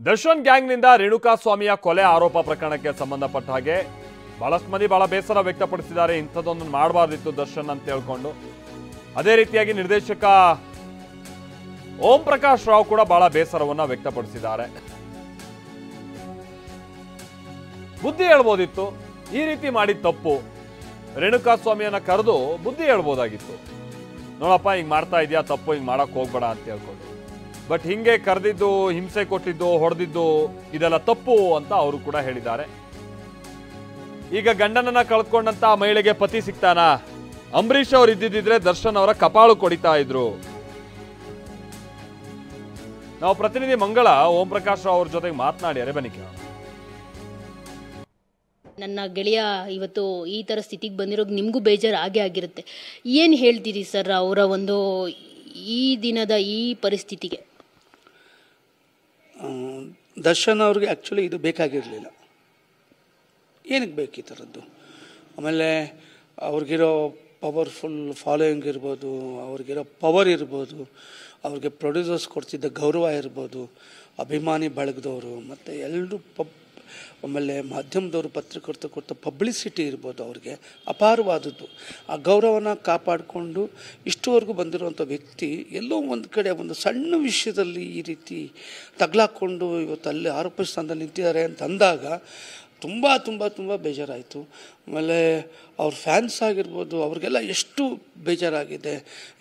ದರ್ಶನ್ ಗ್ಯಾಂಗ್ನಿಂದ ರೇಣುಕಾಸ್ವಾಮಿಯ ಕೊಲೆ ಆರೋಪ ಪ್ರಕರಣಕ್ಕೆ ಸಂಬಂಧಪಟ್ಟ ಹಾಗೆ ಬಹಳಷ್ಟು ಮಂದಿ ಬಹಳ ಬೇಸರ ವ್ಯಕ್ತಪಡಿಸಿದ್ದಾರೆ. ಇಂಥದ್ದೊಂದು ಮಾಡಬಾರ್ದಿತ್ತು ದರ್ಶನ್ ಅಂತ ಹೇಳ್ಕೊಂಡು. ಅದೇ ರೀತಿಯಾಗಿ ನಿರ್ದೇಶಕ ಓಂ ಪ್ರಕಾಶ್ ರಾವ್ ಕೂಡ ಬಹಳ ಬೇಸರವನ್ನ ವ್ಯಕ್ತಪಡಿಸಿದ್ದಾರೆ. ಬುದ್ಧಿ ಹೇಳ್ಬೋದಿತ್ತು, ಈ ರೀತಿ ಮಾಡಿದ ತಪ್ಪು. ರೇಣುಕಾಸ್ವಾಮಿಯನ್ನ ಕರೆದು ಬುದ್ಧಿ ಹೇಳ್ಬೋದಾಗಿತ್ತು. ನೋಡಪ್ಪ ಹಿಂಗ್ ಮಾಡ್ತಾ ಇದೆಯಾ, ತಪ್ಪು, ಹಿಂಗ್ ಮಾಡಕ್ ಹೋಗ್ಬೇಡ ಅಂತ ಹೇಳ್ಕೊಂಡು. ಬಟ್ ಹಿಂಗೆ ಕರೆದಿದ್ದು, ಹಿಂಸೆ ಕೊಟ್ಟಿದ್ದು, ಹೊಡೆದಿದ್ದು ಇದೆಲ್ಲ ತಪ್ಪು ಅಂತ ಅವರು ಕೂಡ ಹೇಳಿದ್ದಾರೆ. ಈಗ ಗಂಡನನ್ನ ಕಳ್ಕೊಂಡಂತ ಮಹಿಳೆಗೆ ಪತಿ ಸಿಗ್ತಾನಾ? ಅಂಬರೀಷ್ ಅವರು ಇದ್ದಿದ್ರೆ ದರ್ಶನ್ ಅವರ ಕಪಾಳು ಕೊಡಿತಾ ಇದ್ರು. ನಾವು ಪ್ರತಿನಿಧಿ ಮಂಗಳ ಓಂ ಪ್ರಕಾಶ್ ರಾವ್ ಅವ್ರ ಜೊತೆಗೆ ಮಾತನಾಡಿಯಾರೆ, ಬನ್ನಿ ಕೇಳೋಣ. ನನ್ನ ಗೆಳೆಯ ಇವತ್ತು ಈ ಥರ ಸ್ಥಿತಿಗೆ ಬಂದಿರೋದು ನಿಮಗೂ ಬೇಜಾರು ಆಗೇ ಆಗಿರುತ್ತೆ. ಏನು ಹೇಳ್ತೀರಿ ಸರ್ ಅವರ ಒಂದು ಈ ದಿನದ ಈ ಪರಿಸ್ಥಿತಿಗೆ? ದರ್ಶನ್ ಅವ್ರಿಗೆ ಆ್ಯಕ್ಚುಲಿ ಇದು ಬೇಕಾಗಿರಲಿಲ್ಲ. ಏನಕ್ಕೆ ಬೇಕು ಈ ಥರದ್ದು? ಆಮೇಲೆ ಅವ್ರಿಗಿರೋ ಪವರ್ಫುಲ್ ಫಾಲೋಯಿಂಗ್ ಇರ್ಬೋದು, ಅವ್ರಿಗಿರೋ ಪವರ್ ಇರ್ಬೋದು, ಅವ್ರಿಗೆ ಪ್ರೊಡ್ಯೂಸರ್ಸ್ ಕೊಡ್ತಿದ್ದ ಗೌರವ ಇರ್ಬೋದು, ಅಭಿಮಾನಿ ಬಳಗದವರು ಮತ್ತು ಎಲ್ಲರೂ ಆಮೇಲೆ ಮಾಧ್ಯಮದವರು, ಪತ್ರಕರ್ತರು ಕೊಟ್ಟ ಪಬ್ಲಿಸಿಟಿ ಇರ್ಬೋದು, ಅವ್ರಿಗೆ ಅಪಾರವಾದದ್ದು. ಆ ಗೌರವನ ಕಾಪಾಡಿಕೊಂಡು ಇಷ್ಟುವರೆಗೂ ಬಂದಿರುವಂಥ ವ್ಯಕ್ತಿ ಎಲ್ಲೋ ಒಂದು ಕಡೆ ಒಂದು ಸಣ್ಣ ವಿಷಯದಲ್ಲಿ ಈ ರೀತಿ ತಗ್ಲಾಕ್ಕೊಂಡು ಇವತ್ತು ಅಲ್ಲಿ ಆರೋಪ ಸ್ಥಾನದಲ್ಲಿ ನಿಂತಿದ್ದಾರೆ ಅಂತ ಅಂದಾಗ ತುಂಬ ತುಂಬ ತುಂಬ ಬೇಜಾರಾಯಿತು. ಆಮೇಲೆ ಅವ್ರ ಫ್ಯಾನ್ಸ್ ಆಗಿರ್ಬೋದು, ಅವ್ರಿಗೆಲ್ಲ ಎಷ್ಟು ಬೇಜಾರಾಗಿದೆ.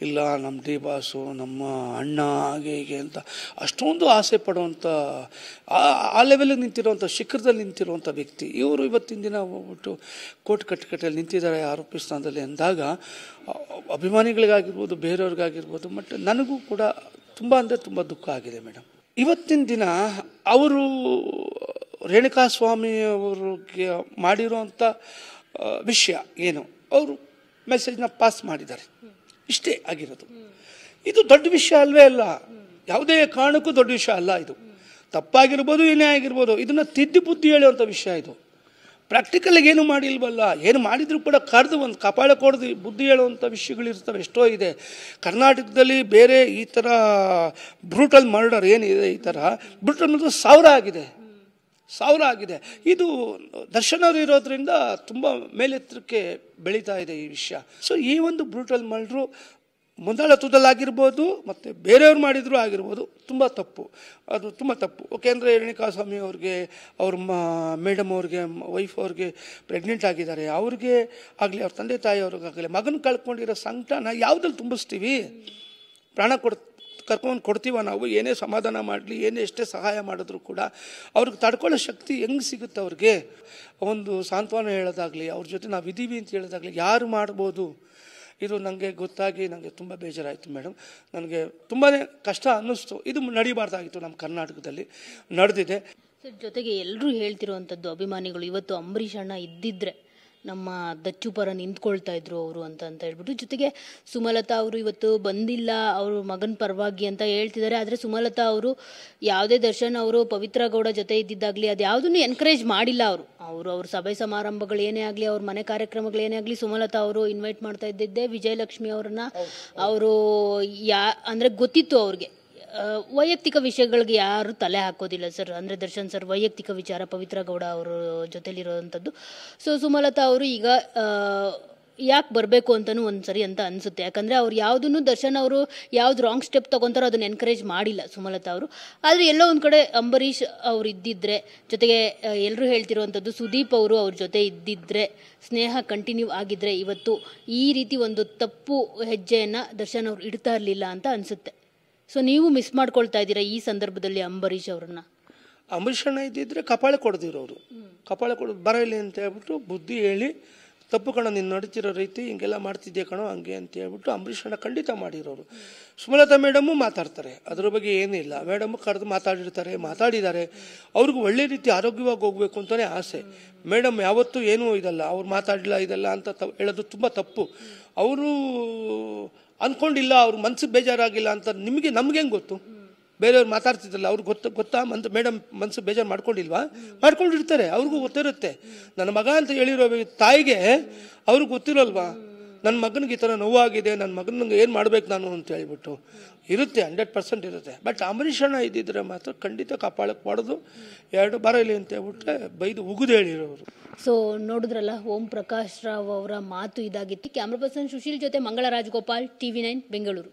ಇಲ್ಲ ನಮ್ಮ ಡಿ ಬಾಸು, ನಮ್ಮ ಅಣ್ಣ, ಹಾಗೆ ಹೀಗೆ ಅಂತ ಅಷ್ಟೊಂದು ಆಸೆ ಪಡುವಂಥ ಆ ಲೆವೆಲಿಗೆ ನಿಂತಿರುವಂಥ, ಶಿಖರದಲ್ಲಿ ನಿಂತಿರುವಂಥ ವ್ಯಕ್ತಿ ಇವರು ಇವತ್ತಿನ ದಿನ ಹೋಗ್ಬಿಟ್ಟು ಕೋರ್ಟ್ ಕಟ್ಟಕಟ್ಟೆಯಲ್ಲಿ ನಿಂತಿದ್ದಾರೆ ಆರೋಪಿ ಸ್ಥಾನದಲ್ಲಿ ಅಂದಾಗ ಅಭಿಮಾನಿಗಳಿಗಾಗಿರ್ಬೋದು, ಬೇರೆಯವ್ರಿಗಾಗಿರ್ಬೋದು, ಮತ್ತು ನನಗೂ ಕೂಡ ತುಂಬ ಅಂದರೆ ತುಂಬ ದುಃಖ ಆಗಿದೆ ಮೇಡಮ್. ಇವತ್ತಿನ ದಿನ ಅವರು ರೇಣುಕಾಸ್ವಾಮಿ ಅವ್ರಿಗೆ ಮಾಡಿರೋಂಥ ವಿಷಯ ಏನು, ಅವರು ಮೆಸೇಜ್ನ ಪಾಸ್ ಮಾಡಿದ್ದಾರೆ, ಇಷ್ಟೇ ಆಗಿರೋದು. ಇದು ದೊಡ್ಡ ವಿಷಯ ಅಲ್ವೇ ಅಲ್ಲ, ಯಾವುದೇ ಕಾರಣಕ್ಕೂ ದೊಡ್ಡ ವಿಷಯ ಅಲ್ಲ. ಇದು ತಪ್ಪಾಗಿರ್ಬೋದು, ಏನೇ ಆಗಿರ್ಬೋದು, ಇದನ್ನು ತಿದ್ದಿ ಬುದ್ಧಿ ಹೇಳುವಂಥ ವಿಷಯ. ಇದು ಪ್ರಾಕ್ಟಿಕಲಾಗಿ ಏನು ಮಾಡಿಲ್ವಲ್ಲ, ಏನು ಮಾಡಿದರೂ ಕೂಡ ಕರೆದು ಒಂದು ಕಪಾಳ ಕೊಡ್ದು ಬುದ್ಧಿ ಹೇಳುವಂಥ ವಿಷಯಗಳಿರ್ತವೆ, ಎಷ್ಟೋ ಇದೆ. ಕರ್ನಾಟಕದಲ್ಲಿ ಬೇರೆ ಈ ಥರ ಬ್ರೂಟಲ್ ಮರ್ಡರ್ ಏನಿದೆ, ಈ ಥರ ಬ್ರೂಟಲ್ ಮರ್ಡರ್ ಸಾವಿರ ಆಗಿದೆ. ಇದು ದರ್ಶನ್ ಅವರು ಇರೋದ್ರಿಂದ ತುಂಬ ಮೇಲೆತ್ತರಕ್ಕೆ ಬೆಳೀತಾ ಇದೆ ಈ ವಿಷಯ. ಸೊ ಈ ಒಂದು ಬ್ರೂಟಲ್ ಮರ್ಡರು ಮುಂದಾಳತ್ವದಲ್ಲಾಗಿರ್ಬೋದು ಮತ್ತು ಬೇರೆಯವ್ರು ಮಾಡಿದರೂ ಆಗಿರ್ಬೋದು, ತುಂಬ ತಪ್ಪು, ಅದು ತುಂಬ ತಪ್ಪು. ಯಾಕೆಂದರೆ ರೇಣುಕಾಸ್ವಾಮಿ ಅವ್ರಿಗೆ, ಅವ್ರ ಮೇಡಮ್ ಅವ್ರಿಗೆ, ವೈಫ್ ಅವ್ರಿಗೆ ಪ್ರೆಗ್ನೆಂಟ್ ಆಗಿದ್ದಾರೆ, ಅವ್ರಿಗೆ ಆಗಲಿ, ಅವ್ರ ತಂದೆ ತಾಯಿಯವ್ರಿಗಾಗಲಿ ಮಗನ ಕಳ್ಕೊಂಡಿರೋ ಸಂಕಟನ ಯಾವುದ್ರಲ್ಲಿ ತುಂಬಿಸ್ತೀವಿ? ಪ್ರಾಣ ಕರ್ಕೊಂಡು ಕೊಡ್ತೀವ ನಾವು? ಏನೇ ಸಮಾಧಾನ ಮಾಡಲಿ, ಏನೇ ಎಷ್ಟೇ ಸಹಾಯ ಮಾಡಿದ್ರು ಕೂಡ ಅವ್ರಿಗೆ ತಡ್ಕೊಳ್ಳೋ ಶಕ್ತಿ ಹೆಂಗೆ ಸಿಗುತ್ತೆ? ಅವ್ರಿಗೆ ಒಂದು ಸಾಂತ್ವನ ಹೇಳೋದಾಗಲಿ, ಅವ್ರ ಜೊತೆ ನಾವು ಇದ್ದೀವಿ ಅಂತ ಹೇಳೋದಾಗಲಿ ಯಾರು ಮಾಡ್ಬೋದು? ಇದು ನನಗೆ ಗೊತ್ತಾಗಿ ನನಗೆ ತುಂಬ ಬೇಜಾರಾಯಿತು ಮೇಡಮ್. ನನಗೆ ತುಂಬಾ ಕಷ್ಟ ಅನ್ನಿಸ್ತು. ಇದು ನಡಿಬಾರ್ದಾಗಿತ್ತು, ನಮ್ಮ ಕರ್ನಾಟಕದಲ್ಲಿ ನಡೆದಿದೆ. ಸರ್, ಜೊತೆಗೆ ಎಲ್ಲರೂ ಹೇಳ್ತಿರುವಂಥದ್ದು ಅಭಿಮಾನಿಗಳು, ಇವತ್ತು ಅಂಬರೀಷ್ ಅಣ್ಣ ಇದ್ದಿದ್ರೆ ನಮ್ಮ ದಚ್ಚು ಪರ ನಿಂತ್ಕೊಳ್ತಾ ಇದ್ರು ಅವರು ಅಂತ ಹೇಳ್ಬಿಟ್ಟು. ಜೊತೆಗೆ ಸುಮಲತಾ ಅವರು ಇವತ್ತು ಬಂದಿಲ್ಲ, ಅವರು ಮಗನ ಪರವಾಗಿ ಅಂತ ಹೇಳ್ತಿದ್ದಾರೆ. ಆದರೆ ಸುಮಲತಾ ಅವರು ಯಾವುದೇ ದರ್ಶನ್ ಅವರು ಪವಿತ್ರ ಗೌಡ ಜೊತೆ ಇದ್ದಿದ್ದಾಗಲಿ ಅದು ಯಾವುದನ್ನು ಎನ್ಕರೇಜ್ ಮಾಡಿಲ್ಲ. ಅವ್ರ ಸಭೆ ಸಮಾರಂಭಗಳು ಏನೇ ಆಗಲಿ, ಅವ್ರ ಮನೆ ಕಾರ್ಯಕ್ರಮಗಳು ಏನೇ ಆಗಲಿ, ಸುಮಲತಾ ಅವರು ಇನ್ವೈಟ್ ಮಾಡ್ತಾ ಇದ್ದಿದ್ದೆ ವಿಜಯಲಕ್ಷ್ಮಿ ಅವ್ರನ್ನ. ಅವರು ಅಂದರೆ ಗೊತ್ತಿತ್ತು ಅವ್ರಿಗೆ ವೈಯಕ್ತಿಕ ವಿಷಯಗಳಿಗೆ ಯಾರು ತಲೆ ಹಾಕೋದಿಲ್ಲ ಸರ್. ಅಂದರೆ ದರ್ಶನ್ ಸರ್ ವೈಯಕ್ತಿಕ ವಿಚಾರ, ಪವಿತ್ರ ಗೌಡ ಅವರು ಜೊತೆಲಿರೋವಂಥದ್ದು. ಸೊ ಸುಮಲತಾ ಅವರು ಈಗ ಯಾಕೆ ಬರಬೇಕು ಅಂತಲೂ ಒಂದ್ಸರಿ ಅಂತ ಅನಿಸುತ್ತೆ. ಯಾಕಂದರೆ ಅವ್ರು ಯಾವುದನ್ನು ದರ್ಶನ್ ಅವರು ಯಾವ್ದು ರಾಂಗ್ ಸ್ಟೆಪ್ ತೊಗೊತಾರೋ ಅದನ್ನು ಎನ್ಕರೇಜ್ ಮಾಡಿಲ್ಲ ಸುಮಲತಾ ಅವರು. ಆದರೆ ಎಲ್ಲೋ ಒಂದು ಕಡೆ ಅಂಬರೀಷ್ ಅವ್ರು ಇದ್ದಿದ್ರೆ, ಜೊತೆಗೆ ಎಲ್ಲರೂ ಹೇಳ್ತಿರುವಂಥದ್ದು ಸುದೀಪ್ ಅವರು ಅವ್ರ ಜೊತೆ ಇದ್ದಿದ್ರೆ, ಸ್ನೇಹ ಕಂಟಿನ್ಯೂ ಆಗಿದ್ರೆ ಇವತ್ತು ಈ ರೀತಿ ಒಂದು ತಪ್ಪು ಹೆಜ್ಜೆಯನ್ನು ದರ್ಶನ್ ಅವ್ರು ಇಡ್ತಾ ಇರಲಿಲ್ಲ ಅಂತ ಅನಿಸುತ್ತೆ. ಸೊ ನೀವು ಮಿಸ್ ಮಾಡ್ಕೊಳ್ತಾ ಇದ್ದೀರಾ ಈ ಸಂದರ್ಭದಲ್ಲಿ ಅಂಬರೀಷ್ ಅವ್ರನ್ನ? ಅಂಬರೀಷ್ ಅಣ್ಣ ಇದ್ದಿದ್ರೆ ಕಪಾಳ ಕೊಡ್ದಿರೋರು, ಕಪಾಳ ಕೊಡೋದು ಬರಲಿ ಅಂತ ಹೇಳ್ಬಿಟ್ಟು ಬುದ್ಧಿ ಹೇಳಿ, ತಪ್ಪು ಕಣೋ ನೀನು ನಡೀತಿರೋ ರೀತಿ ಹಿಂಗೆಲ್ಲ ಮಾಡ್ತಿದ್ದೆ ಕಣೋ ಹಂಗೆ ಅಂತ ಹೇಳ್ಬಿಟ್ಟು ಅಂಬರೀಷ್ ಅಣ್ಣ ಖಂಡಿತ ಮಾಡಿರೋರು. ಸುಮಲತಾ ಮೇಡಮ್ಮು ಮಾತಾಡ್ತಾರೆ, ಅದ್ರ ಬಗ್ಗೆ ಏನಿಲ್ಲ. ಮೇಡಮ್ಮು ಕರೆದು ಮಾತಾಡಿದ್ದಾರೆ. ಅವ್ರಿಗೂ ಒಳ್ಳೆ ರೀತಿ ಆರೋಗ್ಯವಾಗಿ ಹೋಗ್ಬೇಕು ಅಂತಲೇ ಆಸೆ. ಮೇಡಮ್ ಯಾವತ್ತೂ ಏನೂ ಇದಲ್ಲ, ಅವ್ರು ಮಾತಾಡಲಿಲ್ಲ ಇದಲ್ಲ ಅಂತ ಹೇಳೋದು ತುಂಬ ತಪ್ಪು. ಅವರು ಅಂದ್ಕೊಂಡಿಲ್ಲ, ಅವ್ರ ಮನ್ಸಿಗೆ ಬೇಜಾರಾಗಿಲ್ಲ ಅಂತ ನಮ್ಗೆ ಹೆಂಗೆ ಗೊತ್ತು? ಬೇರೆಯವ್ರು ಮಾತಾಡ್ತಿದ್ದಲ್ಲ, ಅವ್ರಿಗೆ ಗೊತ್ತಾ? ಮೇಡಮ್ ಮನ್ಸಿಗೆ ಬೇಜಾರು ಮಾಡ್ಕೊಂಡಿಲ್ವಾ? ಮಾಡ್ಕೊಂಡಿರ್ತಾರೆ, ಅವ್ರಿಗೂ ಗೊತ್ತಿರುತ್ತೆ. ನನ್ನ ಮಗ ಅಂತ ಹೇಳಿರೋ ತಾಯಿಗೆ ಅವ್ರಿಗೆ ಗೊತ್ತಿರೋಲ್ವಾ? ನನ್ನ ಮಗನಿಗೆ ಈ ಥರ ನೋವಾಗಿದೆ, ನನ್ನ ಮಗನಿಗೆ ಏನು ಮಾಡ್ಬೇಕು ನಾನು ಅಂತ ಹೇಳ್ಬಿಟ್ಟು ಇರುತ್ತೆ, 100% ಇರುತ್ತೆ. ಬಟ್ ಅಂಬರೀಷ್ ಅಣ್ಣ ಇದ್ದಿದ್ರೆ ಮಾತ್ರ ಖಂಡಿತ ಕಾಪಾಡಕ್ಕೆ ಮಾಡೋದು, 2 ಬರಲಿ ಅಂತ ಹೇಳ್ಬಿಟ್ರೆ ಬೈದು ಉಗಿದು ಹೇಳಿರೋರು. ಸೊ ನೋಡಿದ್ರಲ್ಲ, ಓಂ ಪ್ರಕಾಶ್ ರಾವ್ ಅವರ ಮಾತು ಇದಾಗಿತ್ತು. ಕ್ಯಾಮ್ರಾ ಪರ್ಸನ್ ಸುಶೀಲ್ ಜೊತೆ ಮಂಗಳ ರಾಜಗೋಪಾಲ್, TV9 ಬೆಂಗಳೂರು.